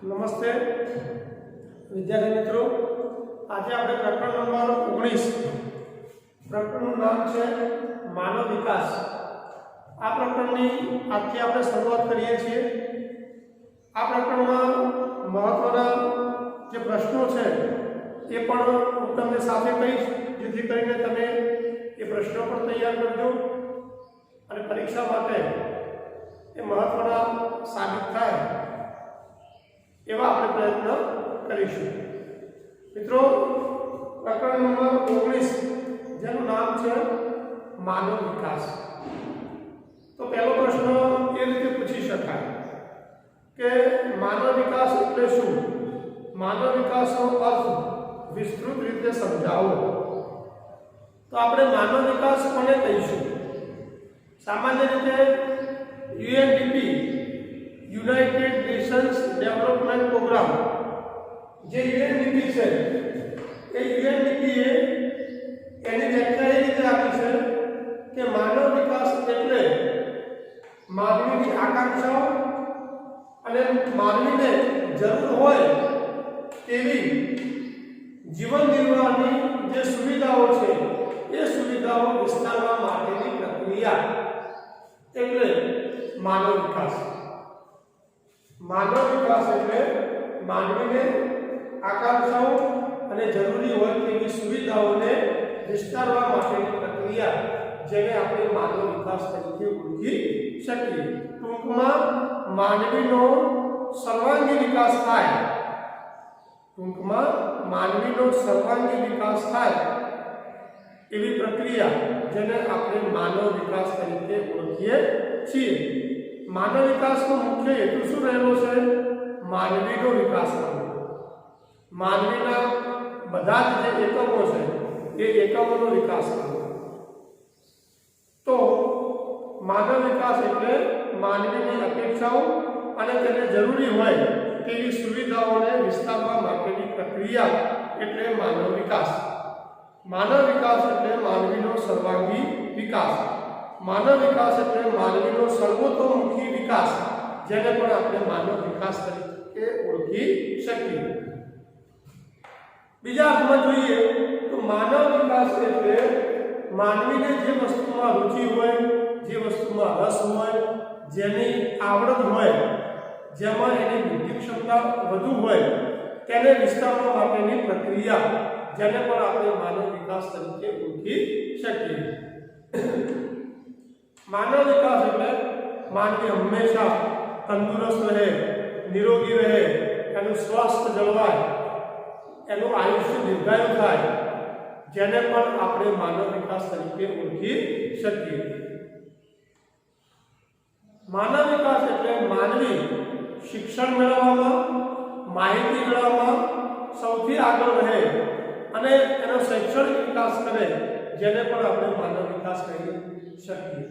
નમસ્તે વિદ્યાર્થી મિત્રો, આજે આપણે પ્રકરણ નંબર 19 પ્રકરણનું નામ છે માનવ વિકાસ. આ પ્રકરણની આજથી આપણે શરૂઆત કરીએ છીએ. આ પ્રકરણમાં મહત્વના જે પ્રશ્નો છે એ પણ હું તમને સાથે કહીશ, જેથી કરીને તમે એ પ્રશ્નો પણ તૈયાર કરજો અને પરીક્ષા માટે એ મહત્વના સાબિત થાય એવા આપણે પ્રયત્ન કરીશું. મિત્રો, પ્રકરણ નંબર 19 જેનું નામ છે માનવ વિકાસ. તો પહેલો પ્રશ્ન એ રીતે પૂછી શકાય કે માનવ વિકાસ એટલે શું? માનવ વિકાસનો અર્થ વિસ્તૃત રીતે સમજાવો. તો આપણે માનવ વિકાસ કોને કહીશું? સામાન્ય રીતે UNDP, United Nations Development Programme, જે યુએનડીપી છે, એ યુએનડીપી એની વ્યાખ્યા એ રીતે આપી છે કે માનવ વિકાસ એટલે માનવીની આકાંક્ષાઓ અને માનવીને જરૂર હોય તેવી જીવન નિર્વાહની જે સુવિધાઓ છે એ સુવિધાઓ વિસ્તારવા માટેની પ્રક્રિયા એટલે માનવ વિકાસ. માનવ વિકાસ એટલે માનવીને આકાંક્ષાઓ અને જરૂરી હોય તેવી સુવિધાઓને વિસ્તારવા માટેની પ્રક્રિયા, જેને આપણે માનવ વિકાસ તરીકે ઓળખી શકીએ. ટૂંકમાં માનવીનો સર્વાંગી વિકાસ થાય. ટૂંકમાં માનવીનો સર્વાંગી વિકાસ થાય એવી પ્રક્રિયા, જેને આપણે માનવ વિકાસ તરીકે ઓળખીએ છીએ. માનવ વિકાસનો મુખ્ય હેતુ શું રહેલો છે? માનવીનો વિકાસ કરવો. માનવીના બધા જ જે એકમો છે એ એકમોનો વિકાસ કરવો. તો માનવ વિકાસ એટલે માનવીની અપેક્ષાઓ અને તેને જરૂરી હોય તેવી સુવિધાઓને વિસ્તારવા માટેની પ્રક્રિયા એટલે માનવ વિકાસ. માનવ વિકાસ એટલે માનવીનો સર્વાંગી વિકાસ. માનવ વિકાસ એટલે માનવીનો સર્વતોમુખી વિકાસ, જેને પણ આપણે માનવ વિકાસ તરીકે ઓળખી શકીએ. બીજા અર્થમાં જોઈએ તો માનવ વિકાસ એટલે માનવીને જે વસ્તુમાં રુચિ હોય, જે વસ્તુમાં રસ હોય, જેની આવડત હોય, જેમાં એની બુદ્ધિ ક્ષમતા વધુ હોય, તેને વિસ્તારવા માટેની પ્રક્રિયા, જેને પણ આપણે માનવ વિકાસ તરીકે ઓળખી શકીએ. માનવ વિકાસ એટલે માનવી હંમેશા તંદુરસ્ત રહે, નિરોગી રહે, એનું સ્વાસ્થ્ય જળવાય, એનું આયુષ્ય દીર્ઘાયુ થાય, જેને પણ આપણે માનવ વિકાસ તરીકે ઓળખી શકીએ. માનવ વિકાસ એટલે માનવી શિક્ષણ મેળવવામાં, માહિતી મેળવવામાં સૌથી આગળ રહે અને એનો શૈક્ષણિક વિકાસ કરે, જેને પણ આપણે માનવ વિકાસ કહી શકીએ.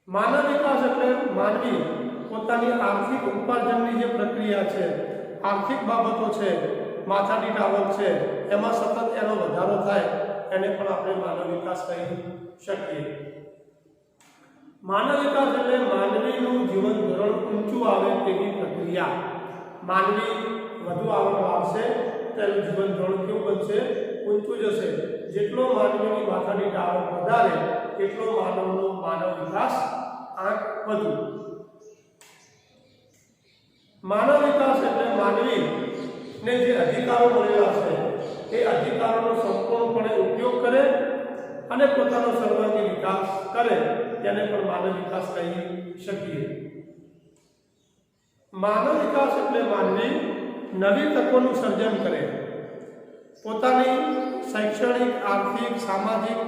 માનવ વિકાસ એટલે માનવી પોતાની આર્થિક ઉપાર્જનની જે પ્રક્રિયા છે, આર્થિક બાબતો છે, માથાદીઠ આવક છે, એમાં સતત એનો વધારો થાય, એને પણ આપણે માનવ વિકાસ કહી શકીએ. માનવ વિકાસ એટલે માનવીનું જીવન ધોરણ ઊંચું આવે તેવી પ્રક્રિયા. માનવી વધુ આવક આવશે, તેનું જીવન ધોરણ કેવું બનશે? ઊંચું જશે. જેટલો માનવીની માથાદીઠ આવક વધારે, એટલો માનવ વિકાસ આંક વધુ. માનવ વિકાસ એટલે માનવીને જે અધિકારો મળેલા છે એ અધિકારોનો સંપૂર્ણપણે ઉપયોગ કરે અને પોતાનો સર્વાંગી વિકાસ કરે, તેને પણ માનવ વિકાસ કહી શકીએ. માનવ વિકાસ એટલે માનવી નવી તકોનું સર્જન કરે, પોતાની શૈક્ષણિક, આર્થિક, સામાજિક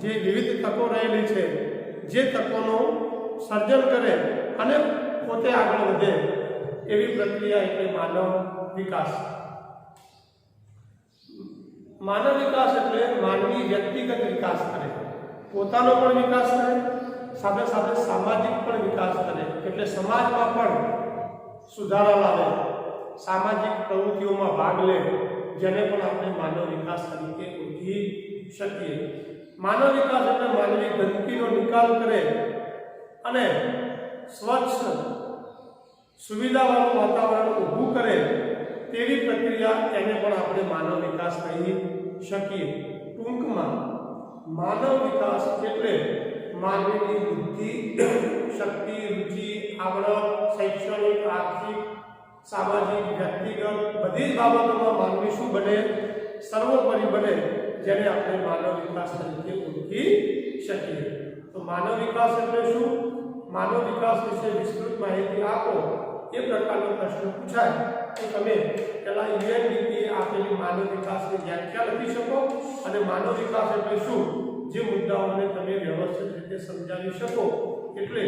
જે વિવિધ તકો રહેલી છે, જે તકોનું સર્જન કરે અને પોતે આગળ વધે, એવી પ્રક્રિયા એટલે માનવ વિકાસ. માનવ વિકાસ એટલે માનવી વ્યક્તિગત વિકાસ કરે, પોતાનો પણ વિકાસ કરે, સાથે સાથે સામાજિક પણ વિકાસ કરે, એટલે સમાજમાં પણ સુધારા લાવે, સામાજિક પ્રવૃત્તિઓમાં ભાગ લે, જેને પણ આપણે માનવ વિકાસ તરીકે ઓળખી શકીએ. માનવ વિકાસ એટલે માનવી ગંદકીનો નિકાલ કરે અને સ્વચ્છ સુવિધાવાળું વાતાવરણ ઊભું કરે તેવી પ્રક્રિયા એને પણ આપણે માનવ વિકાસ કહી શકીએ. ટૂંકમાં માનવ વિકાસ એટલે માનવીની બુદ્ધિ, શક્તિ, રુચિ, આવડત, શૈક્ષણિક, આર્થિક, સામાજિક, વ્યક્તિગત બધી જ બાબતોમાં માનવી શું બને? સર્વોપરી બને, જેને આપણે માનવ વિકાસ તરીકે ઓળખી શકીએ. તો માનવ વિકાસ એટલે શું? માનવ વિકાસ વિશે વિસ્તૃત માહિતી આપો એ પ્રકારનો પ્રશ્ન પૂછાય તો તમે પહેલા યુએનડીપીએ આપેલી માનવ વિકાસની વ્યાખ્યા લખી શકો અને માનવ વિકાસ એટલે શું જે મુદ્દાઓને તમે વ્યવસ્થિત રીતે સમજાવી શકો એટલે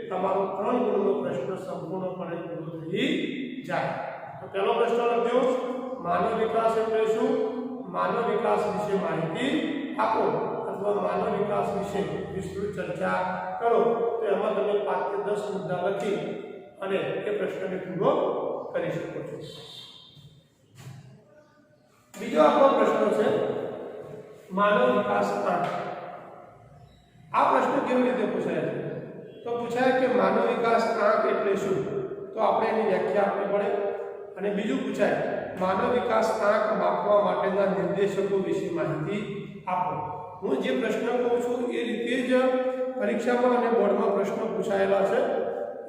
તમારો 3 ગુણનો પ્રશ્ન સંપૂર્ણપણે પૂરો થઈ જાય. તો પહેલો પ્રશ્ન લખ્યો, માનવ વિકાસ એટલે શું? માનવ વિકાસ વિશે માહિતી આપો અથવા માનવ વિકાસ વિશે વિસ્તૃત ચર્ચા કરો. તો એમાં તમે 5 કે 10 મુદ્દા લખી અને એ પ્રશ્નને પૂરો કરી શકો છો. બીજો આપણો પ્રશ્ન છે માનવ વિકાસ આંક. આ પ્રશ્ન કેવી રીતે પૂછાય છે? તો પૂછાય કે માનવ વિકાસ આંક એટલે શું? તો આપણે એની વ્યાખ્યા આપવી પડે. અને બીજું પૂછાય માનવ વિકાસ આંક માપવા માટેના નિર્દેશકો વિશે માહિતી આપો. હું જે પ્રશ્ન કહું છું એ રીતે જ પરીક્ષામાં અને બોર્ડમાં પ્રશ્નો પૂછાયેલા છે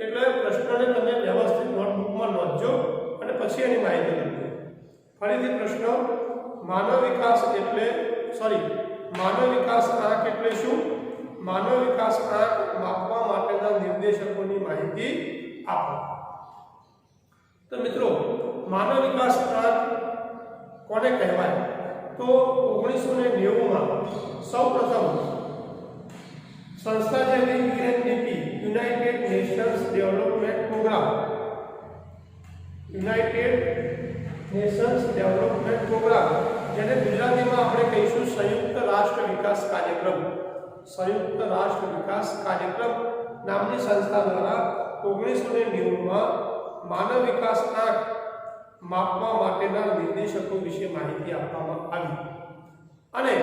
એટલે પ્રશ્નને તમે વ્યવસ્થિત નોટબુકમાં નોંધજો અને પછી એની માહિતી લખજો. ફરીથી પ્રશ્ન, માનવ વિકાસ આંક એટલે શું? માનવ વિકાસ આંક માપવા માટેના નિર્દેશકોની માહિતી આપો. તો મિત્રો, માનવ વિકાસ આંક કોને કહેવાય? તો 1990માં સૌપ્રથમ સંસ્થા જેવી UNDP, United Nations Development Programme, જેને ગુજરાતીમાં આપણે કહીશું સંયુક્ત રાષ્ટ્ર વિકાસ કાર્યક્રમ નામની સંસ્થા દ્વારા 1990માં માનવ વિકાસ આંક માપવા માટેના નિર્દેશકો વિશે માહિતી આપવામાં આવી અને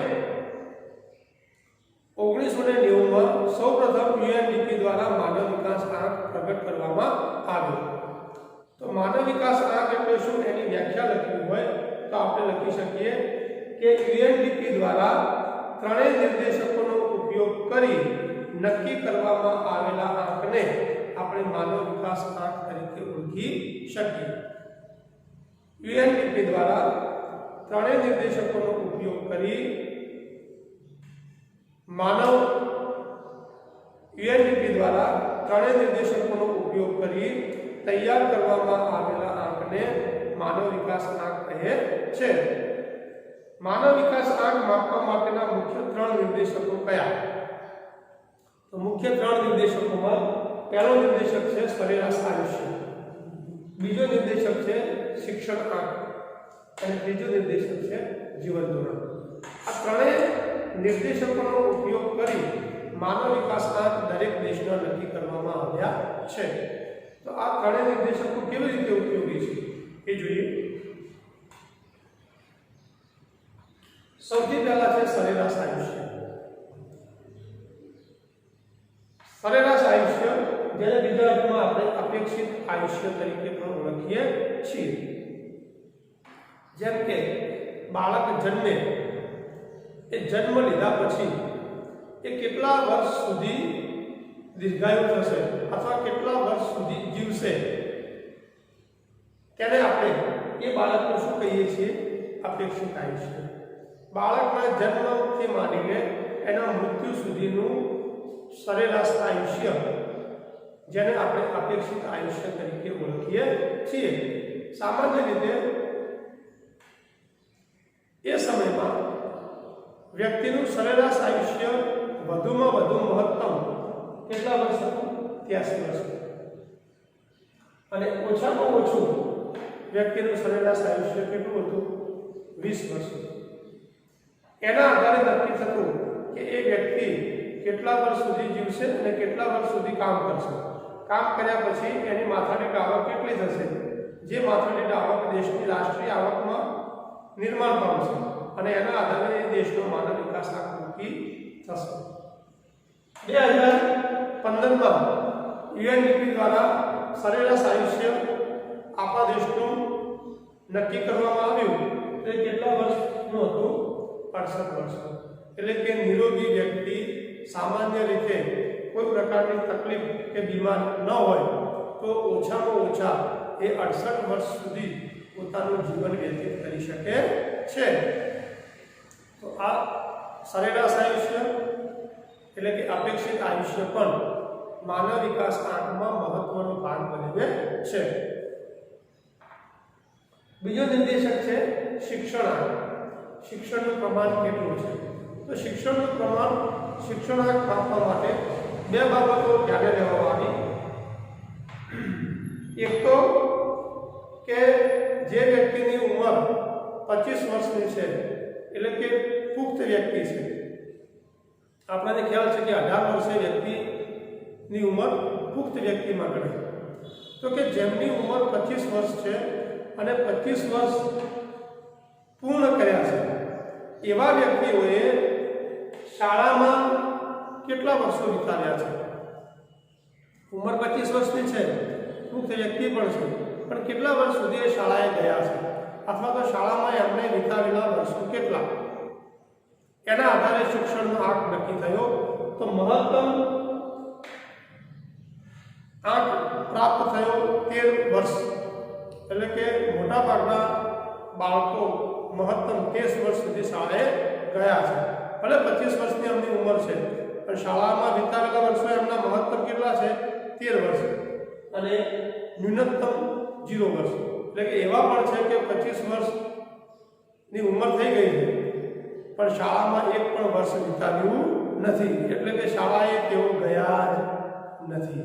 1990માં સૌપ્રથમ યુએનડીપી દ્વારા માનવ વિકાસ આંક પ્રગટ કરવામાં આવ્યો. તો માનવ વિકાસ આંક એટલે શું એની વ્યાખ્યા લખવી હોય તો આપણે લખી શકીએ કે યુએનડીપી દ્વારા ત્રણેય નિર્દેશકોનો ઉપયોગ કરી નક્કી કરવામાં આવેલા આંકને આપણે માનવ વિકાસ આંક તરીકે ઓળખી શકીએ. યુએનડીપી દ્વારા ત્રણેય નિર્દેશકોનો ઉપયોગ કરી તૈયાર કરવામાં આવેલા આંકને માનવ વિકાસ આંક કહે છે. માનવ વિકાસ આંક માપવા માટેના મુખ્ય 3 નિર્દેશકો કયા? તો મુખ્ય 3 નિર્દેશકોમાં પહેલો નિર્દેશક છે સરેરાશ આયુષ્ય, બીજો નિર્દેશક છે શિક્ષણ આંક અને ત્રીજો નિર્દેશક છે જીવન ધોરણ. આ ત્રણેય નિર્દેશકોનો ઉપયોગ કરી માનવ વિકાસ આંક દરેક દેશના નક્કી કરવામાં આવ્યા છે. તો આ ત્રણેય નિર્દેશકો કેવી રીતે ઉપયોગી છે એ જોઈએ. સૌથી પહેલા છે સરેરાશ આયુષ્ય. સરેરાશ આયુષ્ય જેને ગુજરાતીમાં આપણે અપેક્ષિત આયુષ્ય તરીકે પણ ઓળખીએ છીએ. જેમ કે બાળક જન્મે એ જન્મ લીધા પછી એ કેટલા વર્ષ સુધી દીર્ઘાયુ થશે અથવા કેટલા વર્ષ સુધી જીવશે તેને આપણે એ બાળકને શું કહીએ છીએ? અપેક્ષિત આયુષ્ય. બાળકના જન્મથી માંડીને એના મૃત્યુ સુધીનું સરેરાશ આયુષ્ય જેને આપણે અપેક્ષિત આયુષ્ય તરીકે ઓળખીએ છીએ. સામાન્ય રીતે એ સમયમાં વ્યક્તિનું સરેરાશ આયુષ્ય વધુમાં વધુ મહત્તમ કેટલા વર્ષ હતું? 83 વર્ષ. અને ઓછામાં ઓછું વ્યક્તિનું સરેરાશ આયુષ્ય કેટલું હતું? 20 વર્ષ. એના આધારે નક્કી થતું કે એ વ્યક્તિ કેટલા વર્ષ સુધી જીવશે અને કેટલા વર્ષ સુધી કામ કરશે. કામ કર્યા પછી એની માથાદીઠ આવક કેટલી થશે, જે માથાદીઠ આવક દેશની રાષ્ટ્રીય આવકમાં નિર્માણ પામશે અને એના આધારે એ દેશનો માનવ વિકાસ આંક નક્કી થશે. 2015માં યુએનડીપી દ્વારા સરેરાશ આયુષ્ય આપણા દેશનું નક્કી કરવામાં આવ્યું તે કેટલા વર્ષનું હતું? 68 વર્ષનું. એટલે કે નિરોગી વ્યક્તિ સામાન્ય રીતે કોઈ પ્રકારની તકલીફ કે બીમાર ન હોય તો ઓછામાં ઓછા એ 68 વર્ષ સુધી પોતાનું જીવન વ્યતીત કરી શકે છે. તો આ સરેરાશ આયુષ્ય એટલે કે અપેક્ષિત આયુષ્ય પણ માનવ વિકાસ આંકમાં મહત્વનો ભાગ ભજવે છે. બીજો નિર્દેશક છે શિક્ષણાંક. શિક્ષણનું પ્રમાણ કેટલું છે? તો શિક્ષણનું પ્રમાણ શિક્ષણાંક માપવા માટે બે બાબતો ધ્યાને લેવામાં આવી. એક તો કે જે વ્યક્તિની ઉંમર 25 વર્ષની છે એટલે કે પુખ્ત વ્યક્તિ છે. આપણને ખ્યાલ છે કે 18 વર્ષીય વ્યક્તિની ઉંમર પુખ્ત વ્યક્તિમાં ગણાય. તો કે જેમની ઉંમર 25 વર્ષ છે અને 25 વર્ષ પૂર્ણ કર્યા છે એવા વ્યક્તિઓએ શાળામાં કેટલા વર્ષો વિતાવ્યા છે? ઉંમર 25 વર્ષની છે, પુખ્ત વ્યક્તિ પણ છે, પણ કેટલા વર્ષ સુધી એ શાળાએ ગયા છે અથવા તો શાળામાં એમણે વિતાવેલા વર્ષો કેટલા, એના આધારે શિક્ષણનો આંક નક્કી થયો. તો મહત્તમ આંક પ્રાપ્ત થયો 13 વર્ષ. એટલે કે મોટાભાગના બાળકો મહત્તમ 13 વર્ષ સુધી શાળાએ ગયા છે. ભલે 25 વર્ષની એમની ઉંમર છે પણ શાળામાં વિતાવેલા વર્ષો એમના મહત્તમ કેટલા છે? 13 વર્ષ. અને ન્યૂનતમ 0 વર્ષ. એટલે કે એવા પણ છે કે 25 વર્ષની ઉંમર થઈ ગઈ છે પણ શાળામાં એક પણ વર્ષ વિતાવ્યું નથી. એટલે કે શાળાએ તેઓ ગયા જ નથી.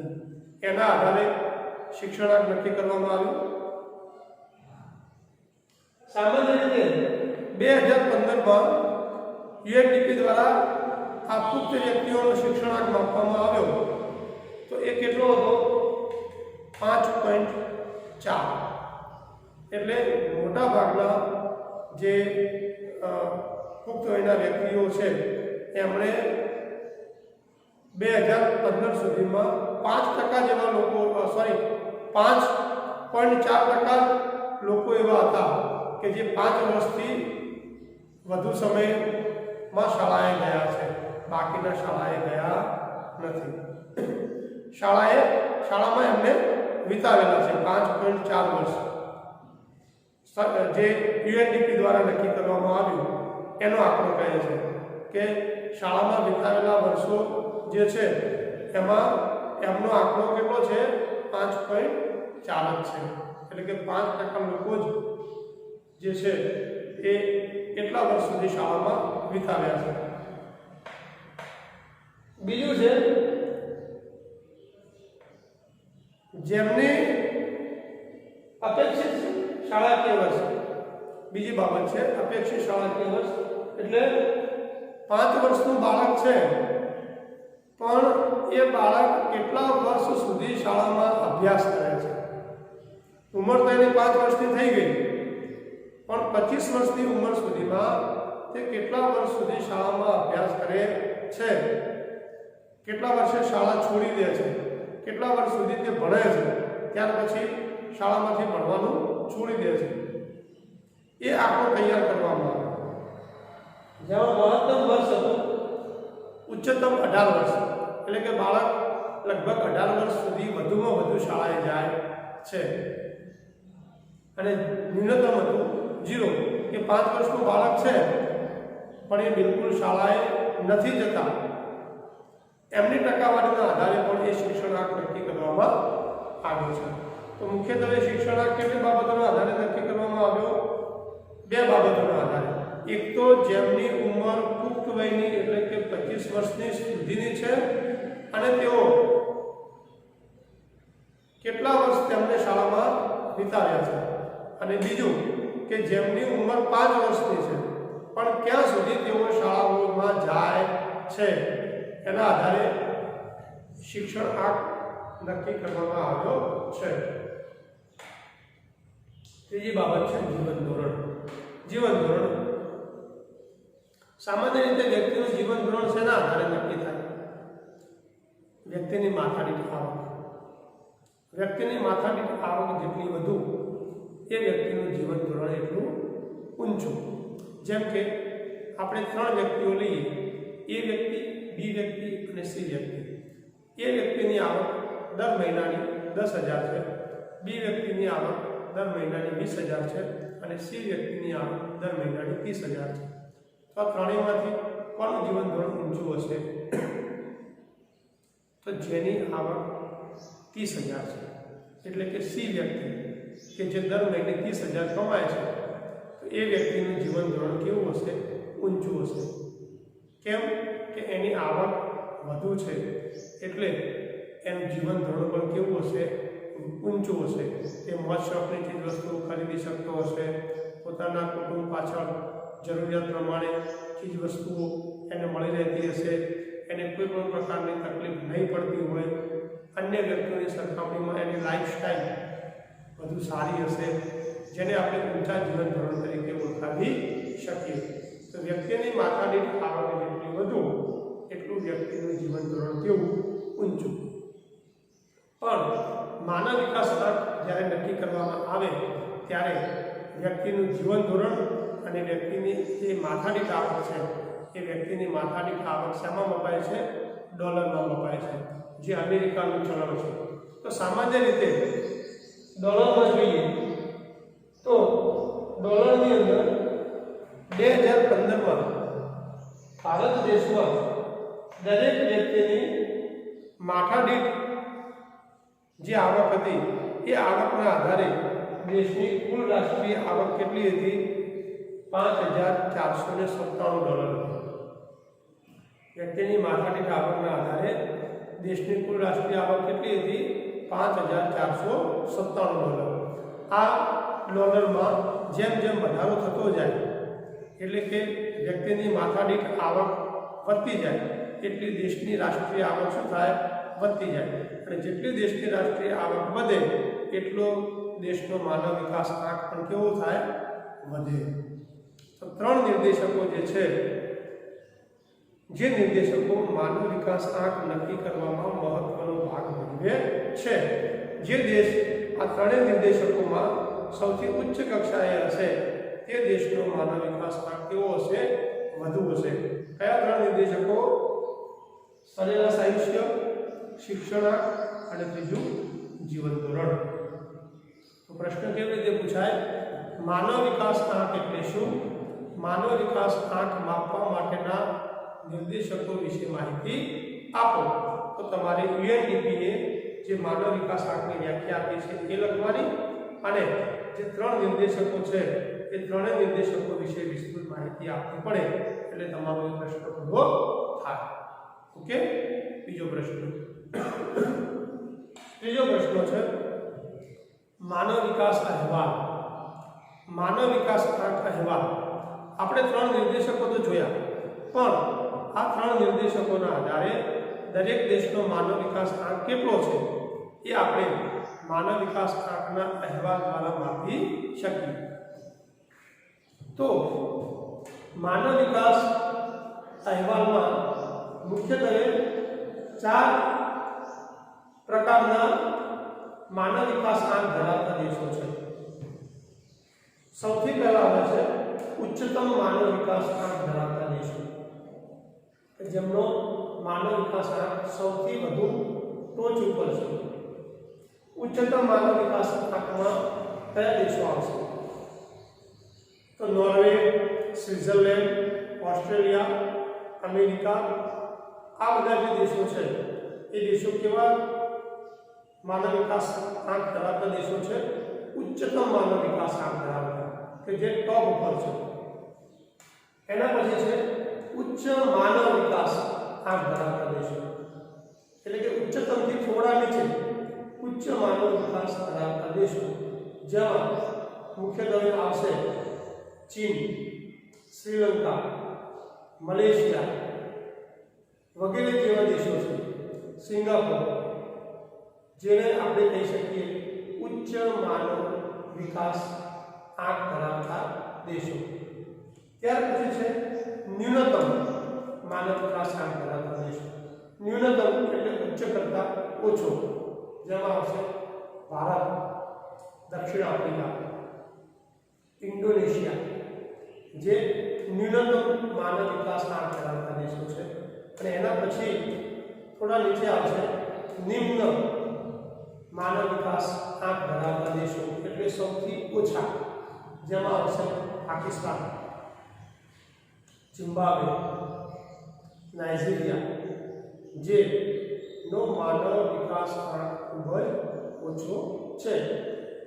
એના આધારે શિક્ષણાંક નક્કી કરવામાં આવ્યું. સામાન્ય રીતે 2015માં યુએનડીપી દ્વારા આ પુખ્ત વ્યક્તિઓનો શિક્ષણાંક માપવામાં આવ્યો તો એ કેટલો હતો? 5.4. એટલે મોટા ભાગના જે પુખ્ત વયના વ્યક્તિઓ છે એમણે 2015 સુધીમાં 5% જેવા લોકો 5.4% લોકો એવા હતા કે જે 5 વર્ષથી વધુ સમયમાં શાળાએ ગયા છે, બાકીના શાળાએ ગયા નથી. શાળામાં એમને વિતાવેલા છે 5.4 વર્ષ. જે યુએનડીપી દ્વારા નક્કી કરવામાં આવ્યું એનો આંકડો કહે છે કે શાળામાં વિતાવેલા વર્ષો જે છે એમાં એમનો આંકડો કેટલો છે? 5.4 જ છે. એટલે કે 5% લોકો જ જે છે એ કેટલા વર્ષ સુધી શાળામાં વિતાવ્યા છે. બીજું છે જેમની અપેક્ષિત શાળાકીય વર્ષ. બીજી બાબત છે અપેક્ષિત શાળાકીય વર્ષ. એટલે 5 વર્ષનું બાળક છે પણ એ બાળક કેટલા વર્ષ સુધી શાળામાં અભ્યાસ કરે છે? ઉંમર તો એની 5 વર્ષની થઈ ગઈ પણ 25 વર્ષની ઉંમર સુધીમાં તે કેટલા વર્ષ સુધી શાળામાં અભ્યાસ કરે છે? કેટલા વર્ષે શાળા છોડી દે છે? કેટલા વર્ષ સુધી તે ભણે છે ત્યાર પછી શાળામાંથી ભણવાનું છોડી દે છે? એ આંકડો તૈયાર કરવામાં આવે. જેમાં મહત્તમ વર્ષ હતું ઉચ્ચતમ 18 વર્ષ. એટલે કે બાળક લગભગ 18 વર્ષ સુધી વધુમાં વધુ શાળાએ જાય છે. અને ન્યૂનતમ હતું 0 કે 5 વર્ષનું બાળક છે પણ એ બિલકુલ શાળાએ નથી જતા. એમની ટકાવારીના આધારે પણ એ શિક્ષણાંક નક્કી કરવામાં આવ્યો છે. તો મુખ્યત્વે શિક્ષણાંક કેટલી બાબતોના આધારે નક્કી કરવામાં આવ્યો? 2 બાબતોના આધારે. એક તો જેમની ઉંમર પુખ્ત વયની એટલે કે 25 વર્ષની સુધીની છે અને તેઓ કેટલા વર્ષ તેમને શાળામાં વિતાવ્યા છે. અને બીજું કે જેમની ઉંમર 5 વર્ષની છે પણ ક્યાં સુધી તેઓ શાળાઓમાં જાય છે એના આધારે શિક્ષણ આંક નક્કી કરવામાં આવ્યો છે. ત્રીજી બાબત છે જીવન ધોરણ. જીવન ધોરણ સામાન્ય રીતે વ્યક્તિનું જીવન ધોરણ શેના આધારે નક્કી થાય? વ્યક્તિની માથાદીઠ આવક. વ્યક્તિની માથાદીઠ આવક જેટલી વધુ એ વ્યક્તિનું જીવન ધોરણ એટલું ઊંચું. જેમ કે આપણે 3 વ્યક્તિઓ લઈએ, એ વ્યક્તિ, બી વ્યક્તિ અને સી વ્યક્તિ. એ વ્યક્તિની આવક દર મહિનાની 10,000 છે, બી વ્યક્તિની આવક દર મહિનાની 20,000 છે અને સી વ્યક્તિની આવક દર મહિનાની 30,000 છે. તો આ ત્રણેયમાંથી કોનું જીવન ધોરણ ઊંચું હશે? તો જેની આવક 30,000 છે, એટલે કે સી વ્યક્તિ કે જે દર મહિને 30,000 કમાય છે, તો એ વ્યક્તિનું જીવન ધોરણ કેવું હશે? ઊંચું હશે. કેમ કે એની આવક વધુ છે, એટલે એનું જીવન ધોરણ પણ કેવું હશે? ઊંચું હશે. તે મોજ શોખની ચીજ વસ્તુઓ ખરીદી શકતો હશે, પોતાના કુટુંબ પાછળ જરૂરિયાત પ્રમાણે ચીજ વસ્તુઓ એને મળી રહેતી હશે, એને કોઈ પણ પ્રકારની તકલીફ નહીં પડતી હોય, અન્ય વ્યક્તિઓની સરખામણીમાં એની લાઈફસ્ટાઈલ વધુ સારી હશે, જેને આપણે ઊંચા જીવન ધોરણ તરીકે ઓળખાવી શકીએ. તો વ્યક્તિની માથાદીઠ આવક જેટલી વધુ એટલું વ્યક્તિનું જીવન ધોરણ કેવું? ઊંચું. પણ માનવ વિકાસ આંક જ્યારે નક્કી કરવામાં આવે ત્યારે વ્યક્તિનું જીવન ધોરણ અને વ્યક્તિની જે માથાદીઠ આવક છે, એ વ્યક્તિની માથાદીઠ આવક શામાં મપાય છે? ડોલરમાં મપાય છે, જે અમેરિકાનું ચલણ છે. તો સામાન્ય રીતે ડોલરમાં જોઈએ તો ડોલરની અંદર 2015માં ભારત દેશમાં દરેક વ્યક્તિની માથાદીઠ જે આવક હતી, એ આવકના આધારે દેશની કુલ રાષ્ટ્રીય આવક કેટલી હતી? $5,497 હતી. વ્યક્તિની માથાદીઠ આવકના આધારે દેશની કુલ રાષ્ટ્રીય આવક કેટલી હતી? $5,497. આ ડોલરમાં જેમ જેમ વધારો થતો જાય, એટલે કે વ્યક્તિની માથાદીઠ આવક વધતી જાય, એટલી દેશની રાષ્ટ્રીય આવક શું થાય? વધતી જાય. અને જેટલી દેશની રાષ્ટ્રીય આવક વધે એટલો દેશનો માનવ વિકાસ આંક પણ કેવો થાય? વધે. તો 3 નિર્દેશકો જે છે, જે નિર્દેશકો માનવ વિકાસ આંક નક્કી કરવામાં મહત્વનો ભાગ ભજવે છે, જે દેશ આ ત્રણેય નિર્દેશકોમાં સૌથી ઉચ્ચ કક્ષાએ હશે, તે દેશનો માનવ વિકાસ આંક કેવો હશે? વધુ હશે. કયા 3 નિર્દેશકો? સરેરાશ આયુષ્ય, શિક્ષણ અને ત્રીજું જીવન ધોરણ. તો પ્રશ્ન કેવી રીતે પૂછાય? માનવ વિકાસ આંક એટલે શું? માનવ વિકાસ આંક માપવા માટેના નિર્દેશકો વિશે માહિતી આપો. તો તમારે UNDP જે માનવ વિકાસ આંકની વ્યાખ્યા આપી છે એ લખવાની, અને જે 3 નિર્દેશકો છે એ ત્રણેય નિર્દેશકો વિશે વિસ્તૃત માહિતી આપવી પડે, એટલે તમારો એ પ્રશ્ન પૂરો થાય. ઓકે. બીજો પ્રશ્ન, ત્રીજો પ્રશ્ન છે માનવ વિકાસ અહેવાલ. માનવ વિકાસ આંક અહેવાલ. આપણે 3 નિર્દેશકો તો જોયા, પણ આ 3 નિર્દેશકોના આધારે દરેક દેશનો માનવ વિકાસ આંક કેટલો છે એ આપણે માનવ વિકાસ આંકના અહેવાલ દ્વારા માપી શકીએ. તો માનવ વિકાસ અહેવાલમાં મુખ્યત્વે 4 પ્રકારના માનવ વિકાસ આંક ધરાવતા દેશો છે. સૌથી પહેલા આવે છે ઉચ્ચતમ માનવ વિકાસ આંક ધરાવતા દેશો, જેમનો માનવ વિકાસ આંક સૌથી વધુ ટોચ ઉપર છે. ઉચ્ચતમ માનવ વિકાસ આંકમાં કયા દેશો આવશે? તો નોર્વે, સ્વિટ્ઝરલેન્ડ, ઓસ્ટ્રેલિયા, અમેરિકા, આ બધા જે દેશો છે એ દેશો કેવા માનવ વિકાસ આંક ધરાવતા દેશો છે? ઉચ્ચતમ માનવ વિકાસ આંક ધરાવતા, કે જે ટોપ ઉપર છે. એના પછી છે ઉચ્ચ માનવ વિકાસ આંક ધરાવતા દેશો, એટલે કે ઉચ્ચતમથી થોડા નીચે ઉચ્ચ માનવ વિકાસ ધરાવતા દેશો, જેમાં મુખ્યત્વે આવશે ચીન, શ્રીલંકા, મલેશિયા વગેરે જેવા દેશો છે. સિંગાપોર, જેને આપણે કહી શકીએ ઉચ્ચ માનવ વિકાસ આંક ધરાવતા દેશો. ત્યાર પછી છે ન્યૂનતમ માનવ વિકાસ આંક ધરાવતા દેશો. ન્યૂનતમ એટલે ઉચ્ચ કરતા ઓછો, જેમાં આવશે ભારત, દક્ષિણ આફ્રિકા, ઇન્ડોનેશિયા જે ન્યૂનતમ માનવ વિકાસ આંક ધરાવતા દેશો છે, અને એના પછી થોડા નીચે આવશે નિમ્ન માનવ વિકાસ આંક ધરાવતા દેશો, એટલે સૌથી ઓછા, જેમાં આવશે પાકિસ્તાન, ઝિમ્બાબ્વે, નાઇજીરિયા જેનો માનવ વિકાસ આંક ખૂબ જ ઓછો છે,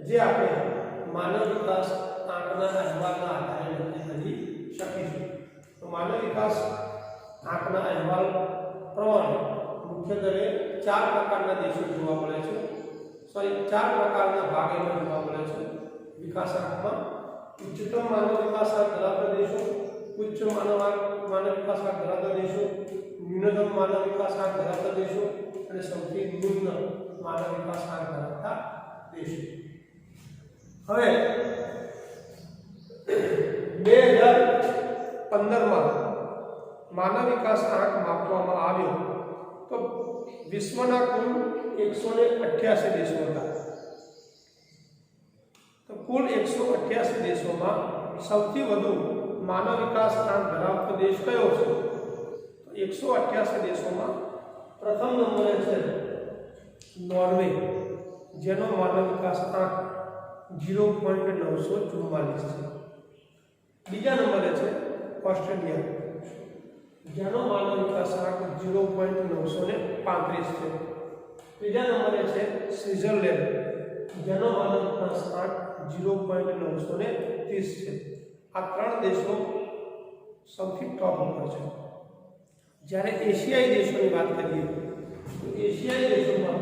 જે આપણે માનવ વિકાસ આંકના અહેવાલના આધારે નક્કી કરી શકીશું. તો માનવ વિકાસ આંકના અહેવાલ પ્રમાણે મુખ્યત્વે 4 પ્રકારના દેશો જોવા મળે છે, 4 પ્રકારના ભાગ એમાં જોવા મળે છે વિકાસ આંકમાં. ઉચ્ચતમ માનવ વિકાસ આંક ધરાવતા દેશો, ઉચ્ચ માનવ વિકાસ આંક ધરાવતા દેશો, ન્યૂનતમ માનવ વિકાસ આંક ધરાવતા દેશો અને સૌથી નિમ્ન માનવ વિકાસ આંક ધરાવતા દેશો. હવે 2015માં માનવ વિકાસ આંક માપવામાં આવ્યો તો વિશ્વના કુલ 188 દેશો હતા. તો કુલ 188 દેશોમાં સૌથી વધુ માનવ વિકાસ આંક ધરાવતો દેશ કયો છે? તો 188 દેશોમાં પ્રથમ નંબરે છે નોર્વે, જેનો માનવ વિકાસ આંક 0.944 છે. બીજા નંબરે છે ઓસ્ટ્રેલિયા, જેનો માનવ વિકાસ આંક 0.935 છે. ત્રીજા નંબરે છે સ્વિટ્ઝરલેન્ડ, જેનો માનવ વિકાસ આંક 0.930 છે. આ 3 દેશો સૌથી ટોપ ઉપર છે. જ્યારે એશિયાઈ દેશોની વાત કરીએ તો એશિયાઈ દેશોમાં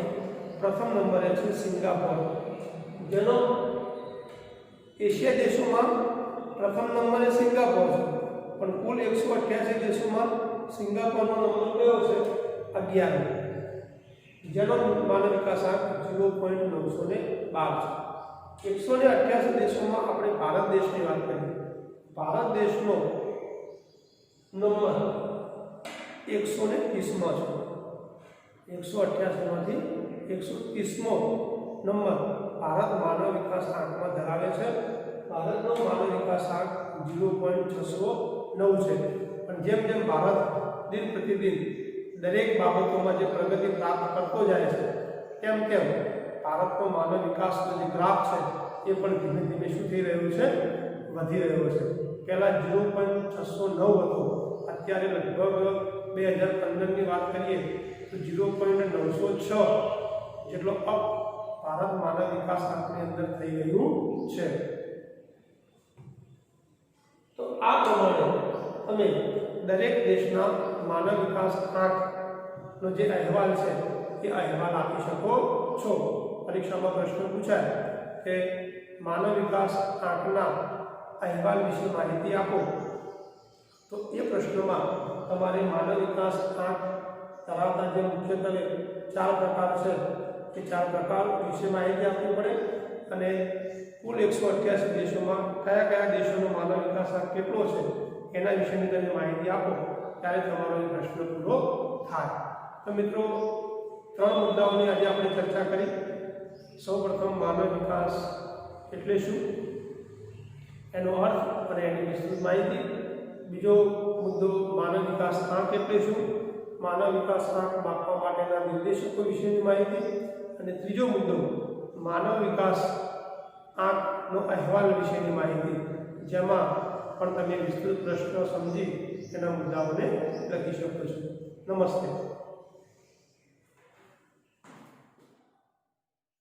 પ્રથમ નંબરે છે સિંગાપોર, જેનો એશિયા દેશોમાં પ્રથમ નંબરે સિંગાપોર છે, પણ કુલ 188 દેશોમાં સિંગાપોરનો નંબર કયો છે? 11, જેનો માનવ વિકાસ આંક 0.912 છે. 188 દેશોમાં આપણે ભારત દેશની વાત કરીએ, ભારત દેશનો નંબર 130માં છે. 188 માંથી 130મો નંબર ભારત માનવ વિકાસ આંકમાં ધરાવે છે. ભારતનો માનવ વિકાસ આંક 0.609 છે. પણ જેમ જેમ ભારત દિન પ્રતિદિન દરેક બાબતોમાં જે પ્રગતિ પ્રાપ્ત કરતો જાય છે, તેમ તેમ ભારતનો માનવ વિકાસનો જે ગ્રાફ છે એ પણ ધીમે ધીમે શું થઈ રહ્યું છે? વધી રહ્યો છે. પહેલાં 0.609 હતો, અત્યારે લગભગ 2015ની વાત કરીએ તો 0.906 જેટલો અપ ભારત માનવ વિકાસ આંકની અંદર થઈ ગયું છે. તો આ પ્રમાણે તમે દરેક દેશના માનવ વિકાસ આંકનો જે અહેવાલ છે એ અહેવાલ આપી શકો છો. પરીક્ષામાં પ્રશ્ન પૂછાય કે માનવ વિકાસ આંકના અહેવાલ વિશે માહિતી આપો, તો એ પ્રશ્નમાં તમારે માનવ વિકાસ આંક ધરાવતા જે મુખ્યત્વે 4 પ્રકાર છે એ 4 પ્રકાર વિશે માહિતી આપવી પડે, અને કુલ 188 દેશોમાં કયા કયા દેશોનો માનવ વિકાસ આંક કેટલો છે એના વિશેની તમે માહિતી આપો, ત્યારે તમારો એ પ્રશ્ન પૂરો થાય. તો મિત્રો 3 મુદ્દાઓની આજે આપણે ચર્ચા કરી. સૌપ્રથમ માનવ વિકાસ એટલે શું, એનો અર્થ અને એની વિસ્તૃત માહિતી. બીજો મુદ્દો માનવ વિકાસ આંક એટલે શું, માનવ વિકાસ આંક માપવા માટેના નિર્દેશકો વિશેની માહિતી. અને ત્રીજો મુદ્દો માનવ વિકાસ આંકનો અહેવાલ વિશેની માહિતી, જેમાં પણ તમે વિસ્તૃત પ્રશ્નો સમજી તેના મુદ્દાઓને લખી શકો છો. નમસ્તે.